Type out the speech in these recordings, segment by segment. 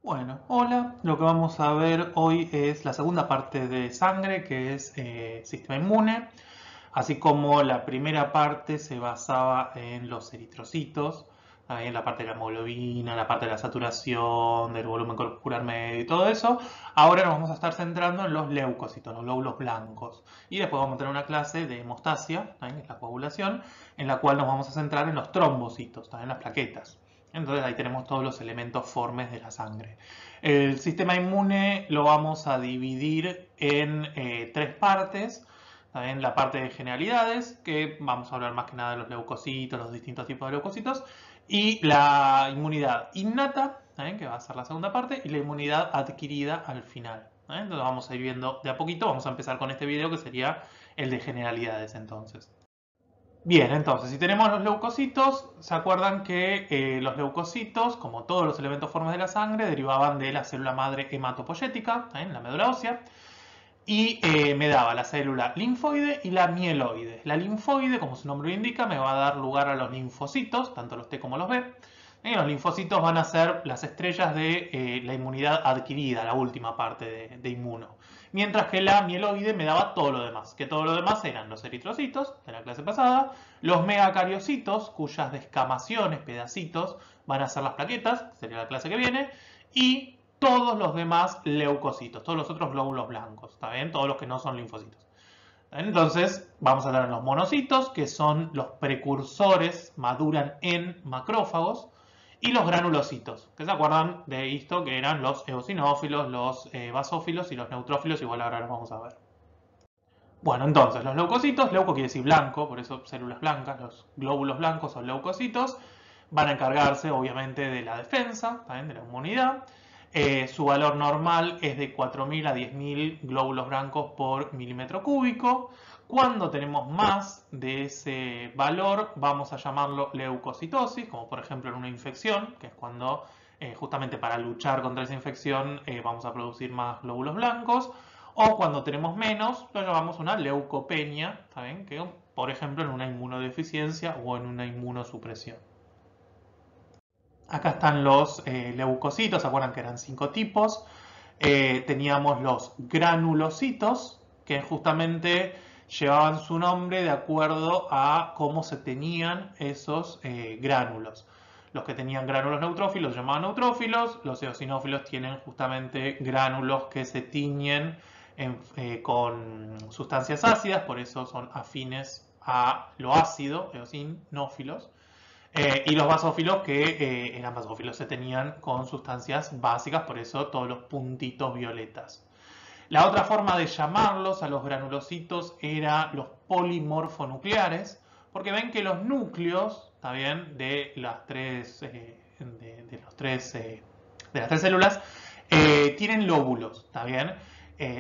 Bueno, hola. Lo que vamos a ver hoy es la segunda parte de sangre, que es sistema inmune, así como la primera parte se basaba en los eritrocitos, en la parte de la hemoglobina, la parte de la saturación, del volumen corporal medio y todo eso. Ahora nos vamos a estar centrando en los leucocitos, los glóbulos blancos. Y después vamos a tener una clase de hemostasia, que es la coagulación, en la cual nos vamos a centrar en los trombocitos, en las plaquetas. Entonces ahí tenemos todos los elementos formes de la sangre. El sistema inmune lo vamos a dividir en tres partes. También la parte de generalidades, que vamos a hablar más que nada de los leucocitos, los distintos tipos de leucocitos, y la inmunidad innata, que va a ser la segunda parte, y la inmunidad adquirida al final. Entonces vamos a ir viendo de a poquito. Vamos a empezar con este video que sería el de generalidades entonces. Bien, entonces, si tenemos los leucocitos, ¿se acuerdan que los leucocitos, como todos los elementos formes de la sangre, derivaban de la célula madre hematopoyética, en la médula ósea, y me daba la célula linfoide y la mieloide. La linfoide, como su nombre lo indica, me va a dar lugar a los linfocitos, tanto los T como los B. Y los linfocitos van a ser las estrellas de la inmunidad adquirida, la última parte de inmuno. Mientras que la mieloide me daba todo lo demás, que todo lo demás eran los eritrocitos de la clase pasada, los megacariocitos, cuyas descamaciones, pedacitos, van a ser las plaquetas, que sería la clase que viene, y todos los demás leucocitos, todos los otros glóbulos blancos, ¿está bien? Todos los que no son linfocitos. Entonces, vamos a tener los monocitos, que son los precursores, maduran en macrófagos, y los granulocitos, que se acuerdan de esto, que eran los eosinófilos, los basófilos y los neutrófilos, igual ahora los vamos a ver. Bueno, entonces, los leucocitos, leuco quiere decir blanco, por eso células blancas, los glóbulos blancos son leucocitos, van a encargarse obviamente de la defensa, ¿también? De la inmunidad. Su valor normal es de 4.000 a 10.000 glóbulos blancos por milímetro cúbico. Cuando tenemos más de ese valor, vamos a llamarlo leucocitosis, como por ejemplo en una infección, que es cuando justamente para luchar contra esa infección vamos a producir más glóbulos blancos. O cuando tenemos menos, lo llamamos una leucopenia, ¿saben? Que por ejemplo en una inmunodeficiencia o en una inmunosupresión. Acá están los leucocitos, ¿se acuerdan que eran 5 tipos? Teníamos los granulocitos, que justamente llevaban su nombre de acuerdo a cómo se tenían esos gránulos. Los que tenían gránulos neutrófilos se llamaban neutrófilos, los eosinófilos tienen justamente gránulos que se tiñen con sustancias ácidas, por eso son afines a lo ácido, eosinófilos. Y los basófilos que eran basófilos se tenían con sustancias básicas, por eso todos los puntitos violetas. La otra forma de llamarlos a los granulocitos era los polimorfonucleares, porque ven que los núcleos, ¿está bien? De las tres, de las tres células tienen lóbulos, ¿está bien?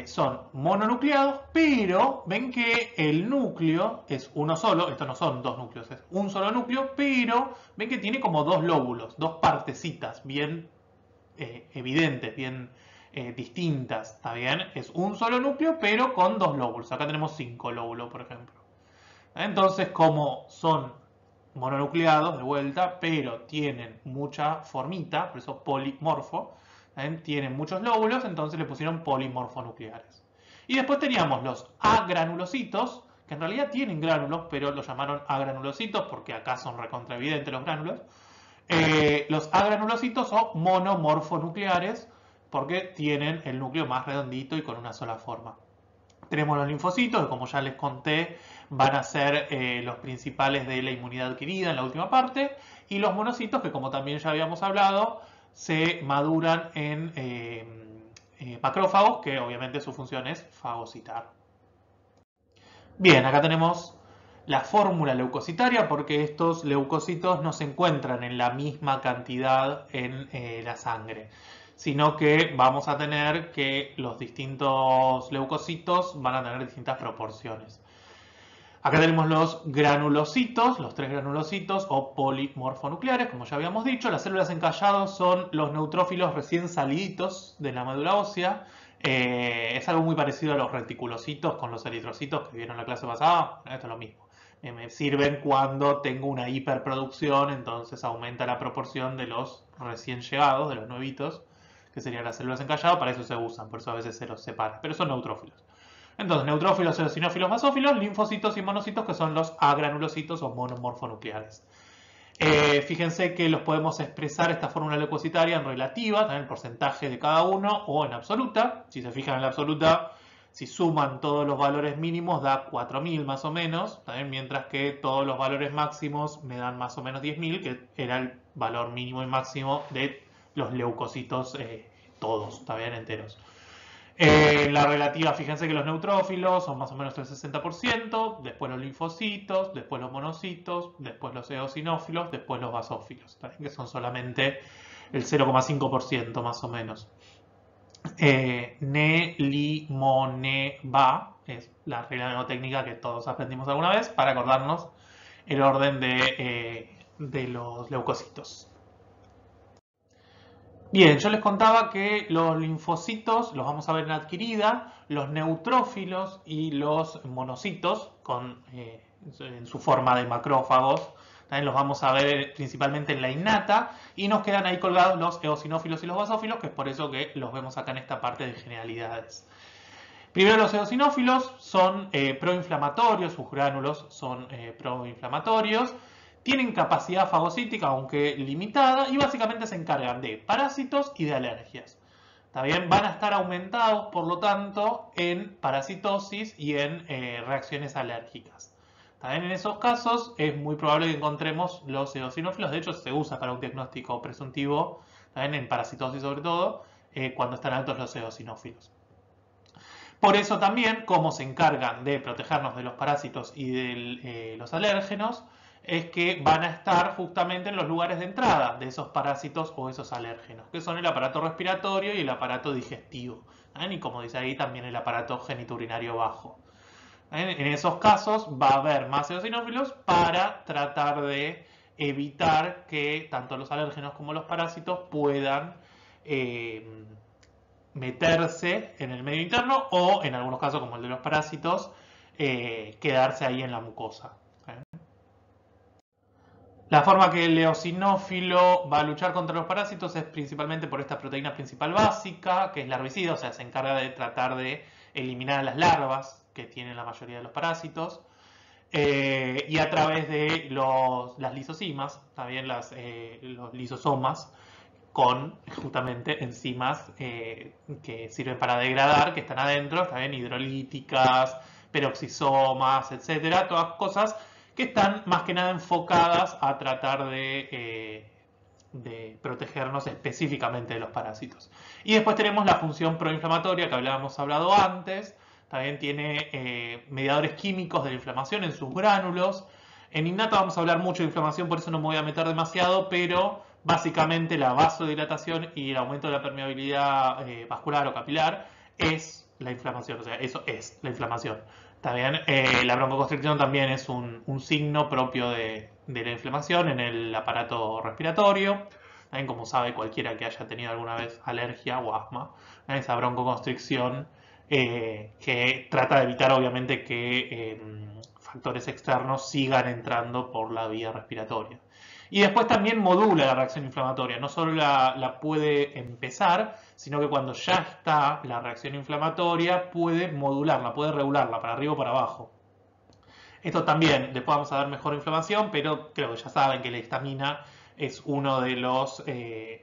Son mononucleados, pero ven que el núcleo es uno solo, estos no son dos núcleos, es un solo núcleo, pero ven que tiene como dos lóbulos, dos partecitas bien evidentes, bien distintas, ¿está bien? Es un solo núcleo, pero con dos lóbulos. Acá tenemos 5 lóbulos, por ejemplo. Entonces, como son mononucleados, de vuelta, pero tienen mucha formita, por eso polimorfo, tienen muchos lóbulos, entonces le pusieron polimorfonucleares. Y después teníamos los agranulocitos, que en realidad tienen gránulos, pero los llamaron agranulocitos porque acá son recontraevidentes los gránulos. Los agranulocitos son monomorfonucleares porque tienen el núcleo más redondito y con una sola forma. Tenemos los linfocitos, que como ya les conté, van a ser los principales de la inmunidad adquirida en la última parte. Y los monocitos, que como también ya habíamos hablado, se maduran en macrófagos, que obviamente su función es fagocitar. Bien, acá tenemos la fórmula leucocitaria porque estos leucocitos no se encuentran en la misma cantidad en la sangre, sino que vamos a tener que los distintos leucocitos van a tener distintas proporciones. Acá tenemos los granulocitos, los tres granulocitos o polimorfonucleares, como ya habíamos dicho. Las células en callado son los neutrófilos recién saliditos de la médula ósea. Es algo muy parecido a los reticulocitos con los eritrocitos que vieron en la clase pasada. Esto es lo mismo. Me sirven cuando tengo una hiperproducción, entonces aumenta la proporción de los recién llegados, de los nuevitos, que serían las células encallado, para eso se usan, por eso a veces se los separa, pero son neutrófilos. Entonces, neutrófilos, eosinófilos, basófilos, linfocitos y monocitos, que son los agranulocitos o monomorfonucleares. Fíjense que los podemos expresar esta fórmula leucocitaria en relativa, también el porcentaje de cada uno, o en absoluta. Si se fijan en la absoluta, si suman todos los valores mínimos da 4.000 más o menos, también, mientras que todos los valores máximos me dan más o menos 10.000, que era el valor mínimo y máximo de los leucocitos todos, también enteros. La relativa, fíjense que los neutrófilos son más o menos el 60%, después los linfocitos, después los monocitos, después los eosinófilos, después los basófilos, ¿también? Que son solamente el 0,5% más o menos. Ne, li, mo, ne, ba es la regla mnemotécnica que todos aprendimos alguna vez para acordarnos el orden de los leucocitos. Bien, yo les contaba que los linfocitos los vamos a ver en adquirida, los neutrófilos y los monocitos en su forma de macrófagos, también los vamos a ver principalmente en la innata, y nos quedan ahí colgados los eosinófilos y los basófilos, que es por eso que los vemos acá en esta parte de generalidades. Primero, los eosinófilos son proinflamatorios, sus gránulos son proinflamatorios, tienen capacidad fagocítica, aunque limitada, y básicamente se encargan de parásitos y de alergias. También van a estar aumentados, por lo tanto, en parasitosis y en reacciones alérgicas. También en esos casos es muy probable que encontremos los eosinófilos. De hecho, se usa para un diagnóstico presuntivo, también en parasitosis sobre todo, cuando están altos los eosinófilos. Por eso también, como se encargan de protegernos de los parásitos y de los alérgenos, es que van a estar justamente en los lugares de entrada de esos parásitos o esos alérgenos, que son el aparato respiratorio y el aparato digestivo. Y como dice ahí, también el aparato genitourinario bajo. En esos casos va a haber más eosinófilos para tratar de evitar que tanto los alérgenos como los parásitos puedan meterse en el medio interno o, en algunos casos como el de los parásitos, quedarse ahí en la mucosa. La forma que el eosinófilo va a luchar contra los parásitos es principalmente por esta proteína principal básica, que es la larvicida, o sea, se encarga de tratar de eliminar a las larvas que tienen la mayoría de los parásitos, y a través de las lisosimas, también los lisosomas, con justamente enzimas que sirven para degradar, que están adentro, también hidrolíticas, peroxisomas, etcétera, todas cosas que están más que nada enfocadas a tratar de protegernos específicamente de los parásitos. Y después tenemos la función proinflamatoria que habíamos hablado antes, también tiene mediadores químicos de la inflamación en sus gránulos. En innata vamos a hablar mucho de inflamación, por eso no me voy a meter demasiado, pero básicamente la vasodilatación y el aumento de la permeabilidad vascular o capilar es la inflamación, o sea, eso es la inflamación. También la broncoconstricción también es un signo propio de la inflamación en el aparato respiratorio. También, como sabe cualquiera que haya tenido alguna vez alergia o asma, esa broncoconstricción que trata de evitar obviamente que factores externos sigan entrando por la vía respiratoria. Y después también modula la reacción inflamatoria, no solo la puede empezar, sino que cuando ya está la reacción inflamatoria puede modularla, puede regularla para arriba o para abajo. Esto también, después vamos a ver mejor inflamación, pero creo que ya saben que la histamina es uno de los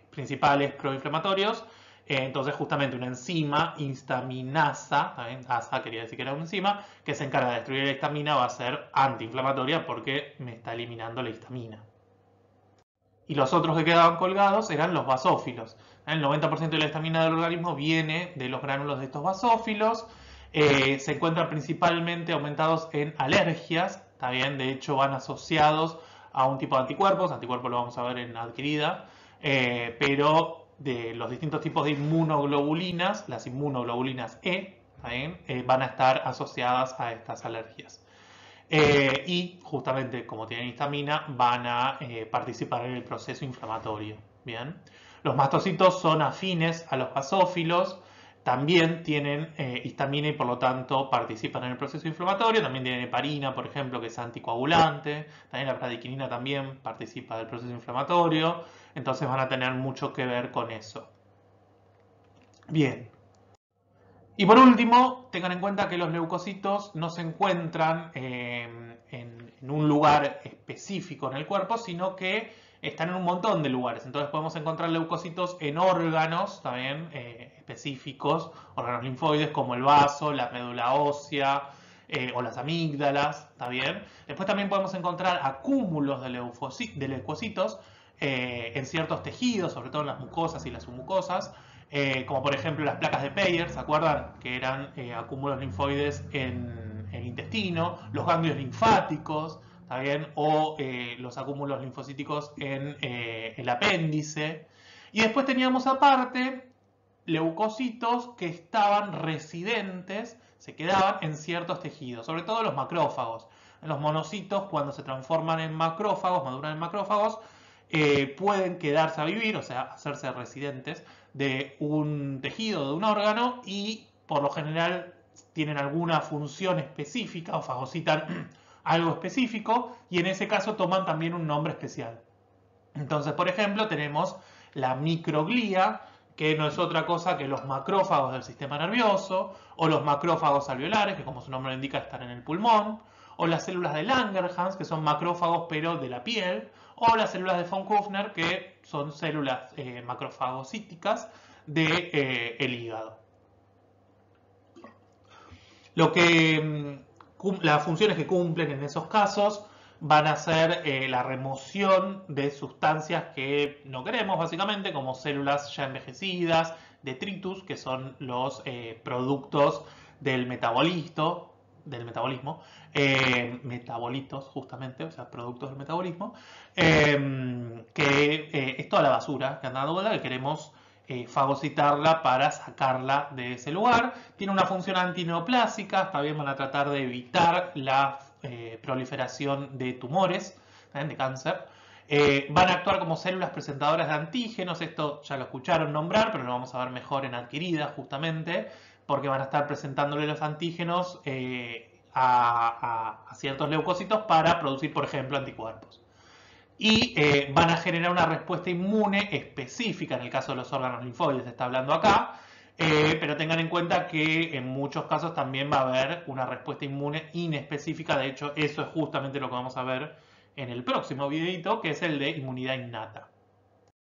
principales proinflamatorios. Entonces justamente una enzima histaminasa, ¿también? ASA quería decir que era una enzima, que se encarga de destruir la histamina, va a ser antiinflamatoria porque me está eliminando la histamina. Y los otros que quedaban colgados eran los basófilos. El 90% de la histamina del organismo viene de los gránulos de estos basófilos. Se encuentran principalmente aumentados en alergias. También, de hecho, van asociados a un tipo de anticuerpos. Anticuerpos lo vamos a ver en adquirida. Pero de los distintos tipos de inmunoglobulinas, las inmunoglobulinas E, van a estar asociadas a estas alergias. Y justamente como tienen histamina van a participar en el proceso inflamatorio. Bien. Los mastocitos son afines a los basófilos, también tienen histamina y por lo tanto participan en el proceso inflamatorio. También tienen heparina, por ejemplo, que es anticoagulante. También la bradiquinina también participa del proceso inflamatorio. Entonces van a tener mucho que ver con eso. Bien. Y por último, tengan en cuenta que los leucocitos no se encuentran en un lugar específico en el cuerpo, sino que están en un montón de lugares. Entonces podemos encontrar leucocitos en órganos también específicos, órganos linfoides como el vaso, la médula ósea o las amígdalas, ¿está bien? Después también podemos encontrar acúmulos de leucocitos en ciertos tejidos, sobre todo en las mucosas y las submucosas, como por ejemplo las placas de Peyer, ¿se acuerdan? Que eran acúmulos linfoides en el intestino, los ganglios linfáticos, ¿está bien? O los acúmulos linfocíticos en el apéndice. Y después teníamos aparte leucocitos que estaban residentes, se quedaban en ciertos tejidos, sobre todo los macrófagos. Los monocitos, cuando se transforman en macrófagos, maduran en macrófagos, pueden quedarse a vivir, o sea, hacerse residentes de un tejido, de un órgano, y por lo general tienen alguna función específica o fagocitan algo específico, y en ese caso toman también un nombre especial. Entonces, por ejemplo, tenemos la microglía, que no es otra cosa que los macrófagos del sistema nervioso, o los macrófagos alveolares, que como su nombre lo indica están en el pulmón, o las células de Langerhans, que son macrófagos pero de la piel, o las células de von Kufner, que son células macrofagocíticas del hígado. Las funciones que cumplen en esos casos van a ser la remoción de sustancias que no queremos, básicamente, como células ya envejecidas, detritus, que son los productos del metabolitos, metabolitos justamente, o sea, productos del metabolismo, que es toda la basura que anda dando vuelta, que queremos fagocitarla para sacarla de ese lugar. Tiene una función antineoplásica, también van a tratar de evitar la proliferación de tumores, de cáncer. Van a actuar como células presentadoras de antígenos, esto ya lo escucharon nombrar, pero lo vamos a ver mejor en adquirida justamente, porque van a estar presentándole los antígenos a ciertos leucocitos para producir, por ejemplo, anticuerpos. Y van a generar una respuesta inmune específica, en el caso de los órganos linfoides, se está hablando acá, pero tengan en cuenta que en muchos casos también va a haber una respuesta inmune inespecífica, de hecho eso es justamente lo que vamos a ver en el próximo videito, que es el de inmunidad innata.